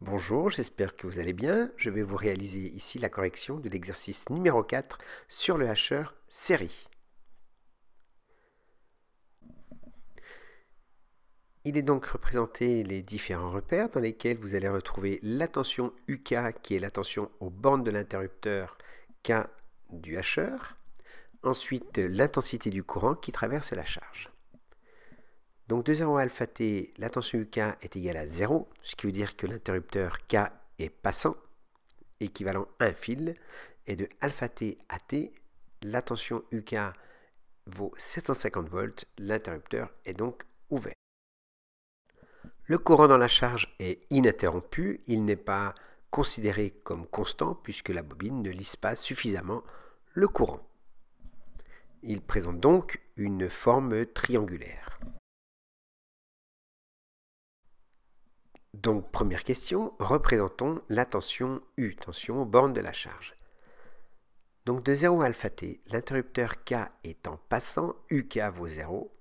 Bonjour, j'espère que vous allez bien. Je vais vous réaliser ici la correction de l'exercice numéro 4 sur le hacheur série. Il est donc représenté les différents repères dans lesquels vous allez retrouver la tension UK qui est la tension aux bornes de l'interrupteur K du hacheur. Ensuite, l'intensité du courant qui traverse la charge. Donc de 0 à alpha t, la tension UK est égale à 0, ce qui veut dire que l'interrupteur K est passant, équivalent à un fil, et de alpha t à t, la tension UK vaut 750 volts, l'interrupteur est donc ouvert. Le courant dans la charge est ininterrompu, il n'est pas considéré comme constant puisque la bobine ne lisse pas suffisamment le courant. Il présente donc une forme triangulaire. Donc première question, représentons la tension U, tension aux bornes de la charge. Donc de 0 à alpha t, l'interrupteur K étant passant, UK vaut 0.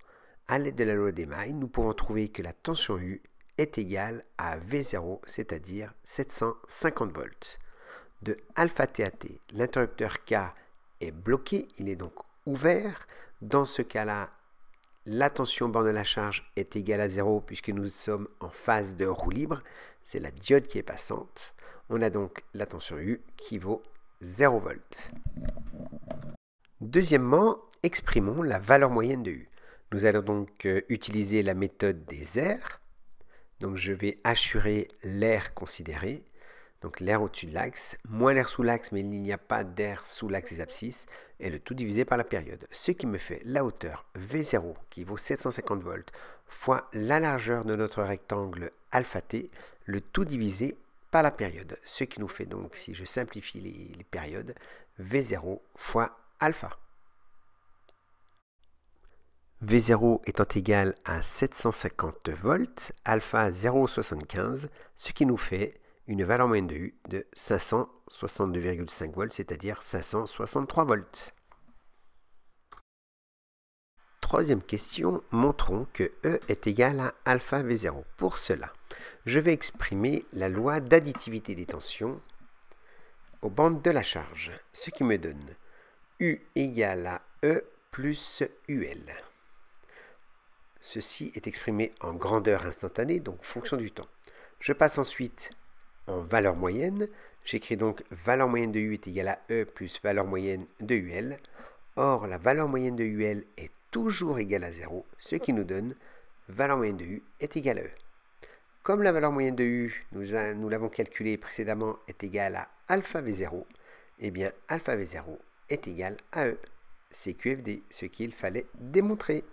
À l'aide de la loi d'Emaille, nous pouvons trouver que la tension U est égale à V0, c'est-à-dire 750 volts. De alpha t à t, l'interrupteur K est bloqué, il est donc ouvert. Dans ce cas-là, la tension borne de la charge est égale à 0 puisque nous sommes en phase de roue libre. C'est la diode qui est passante. On a donc la tension U qui vaut 0 volts. Deuxièmement, exprimons la valeur moyenne de U. Nous allons donc utiliser la méthode des aires. Donc je vais assurer l'aire considérée, donc l'aire au-dessus de l'axe, moins l'aire sous l'axe, mais il n'y a pas d'air sous l'axe des abscisses, et le tout divisé par la période. Ce qui me fait la hauteur V0, qui vaut 750 volts, fois la largeur de notre rectangle alpha t, le tout divisé par la période. Ce qui nous fait donc, si je simplifie les périodes, V0 fois alpha. V0 étant égal à 750 volts, alpha 0,75, ce qui nous fait une valeur moyenne de U de 562,5 volts, c'est-à-dire 563 volts. Troisième question, montrons que E est égal à alpha V0. Pour cela, je vais exprimer la loi d'additivité des tensions aux bandes de la charge, ce qui me donne U égale à E plus UL. Ceci est exprimé en grandeur instantanée, donc fonction du temps. Je passe ensuite en valeur moyenne. J'écris donc valeur moyenne de U est égale à E plus valeur moyenne de UL. Or, la valeur moyenne de UL est toujours égale à 0, ce qui nous donne valeur moyenne de U est égale à E. Comme la valeur moyenne de U, nous l'avons calculé précédemment, est égale à alpha V0, eh bien alpha V0 est égal à E. C'est QFD, ce qu'il fallait démontrer.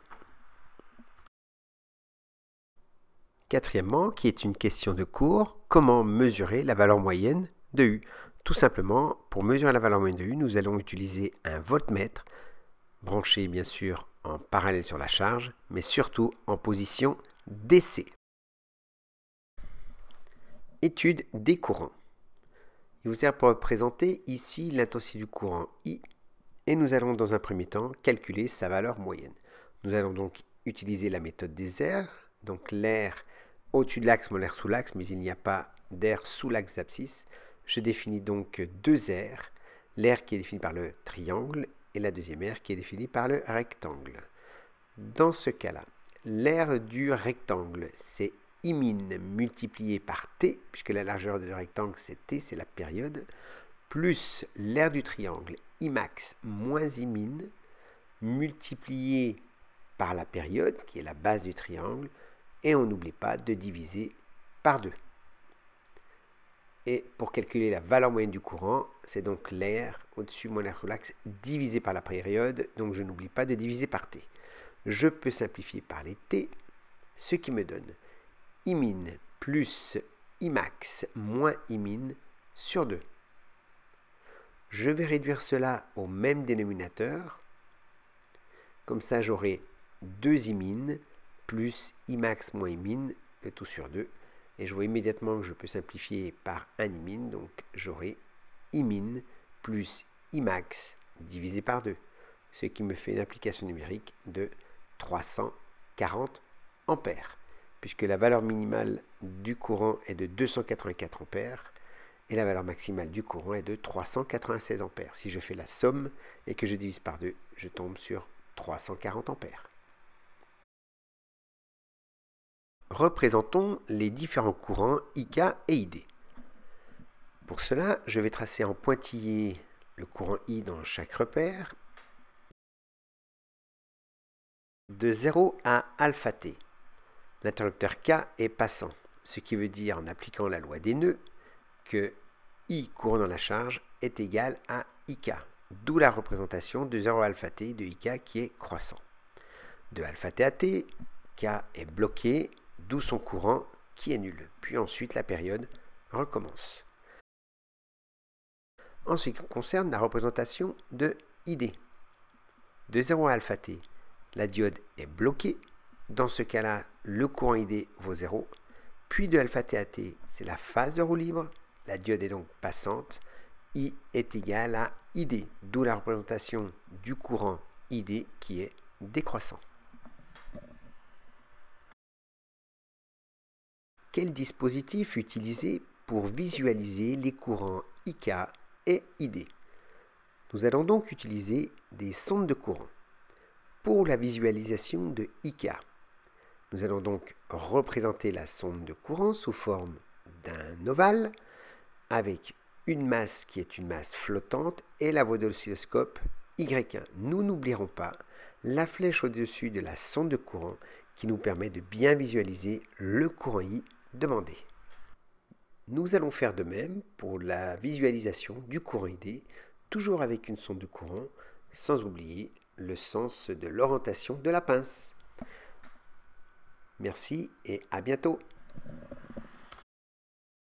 Quatrièmement, qui est une question de cours, comment mesurer la valeur moyenne de U? Tout simplement, pour mesurer la valeur moyenne de U, nous allons utiliser un voltmètre, branché bien sûr en parallèle sur la charge, mais surtout en position DC. Étude des courants. Il vous sert pour représenter ici l'intensité du courant I, et nous allons dans un premier temps calculer sa valeur moyenne. Nous allons donc utiliser la méthode des aires, donc l'air au-dessus de l'axe, moins l'air sous l'axe, mais il n'y a pas d'air sous l'axe d'abscisse. Je définis donc deux aires, l'aire qui est définie par le triangle et la deuxième aire qui est définie par le rectangle. Dans ce cas-là, l'aire du rectangle, c'est Imin multiplié par T, puisque la largeur du rectangle c'est T, c'est la période, plus l'aire du triangle, Imax moins Imin, multiplié par la période, qui est la base du triangle, et on n'oublie pas de diviser par 2. Et pour calculer la valeur moyenne du courant, c'est donc l'air au-dessus moins l'air sous l'axe divisé par la période, donc je n'oublie pas de diviser par T. Je peux simplifier par les T, ce qui me donne Imin plus Imax moins Imin sur 2. Je vais réduire cela au même dénominateur. Comme ça, j'aurai 2 Imin plus Imax moins Imin, le tout sur 2. Et je vois immédiatement que je peux simplifier par 1 Imin, donc j'aurai Imin plus Imax divisé par 2, ce qui me fait une application numérique de 340 ampères, puisque la valeur minimale du courant est de 284 ampères et la valeur maximale du courant est de 396 ampères. Si je fais la somme et que je divise par 2, je tombe sur 340 ampères. Représentons les différents courants IK et ID. Pour cela, je vais tracer en pointillé le courant I dans chaque repère de 0 à alpha t. L'interrupteur K est passant, ce qui veut dire, en appliquant la loi des nœuds, que I courant dans la charge est égal à IK, d'où la représentation de 0 à alpha t de IK qui est croissant. De alpha t à t, K est bloqué, d'où son courant qui est nul. Puis ensuite, la période recommence. En ce qui concerne la représentation de ID, de 0 à alpha t, la diode est bloquée. Dans ce cas-là, le courant ID vaut 0. Puis de alpha t à t, c'est la phase de roue libre. La diode est donc passante. I est égal à ID, d'où la représentation du courant ID qui est décroissant. Quel dispositif utiliser pour visualiser les courants IK et ID? Nous allons donc utiliser des sondes de courant. Pour la visualisation de IK, nous allons donc représenter la sonde de courant sous forme d'un ovale avec une masse qui est une masse flottante et la voie de l'oscilloscope Y1. Nous n'oublierons pas la flèche au-dessus de la sonde de courant qui nous permet de bien visualiser le courant I demandé. Nous allons faire de même pour la visualisation du courant ID, toujours avec une sonde de courant, sans oublier le sens de l'orientation de la pince. Merci et à bientôt.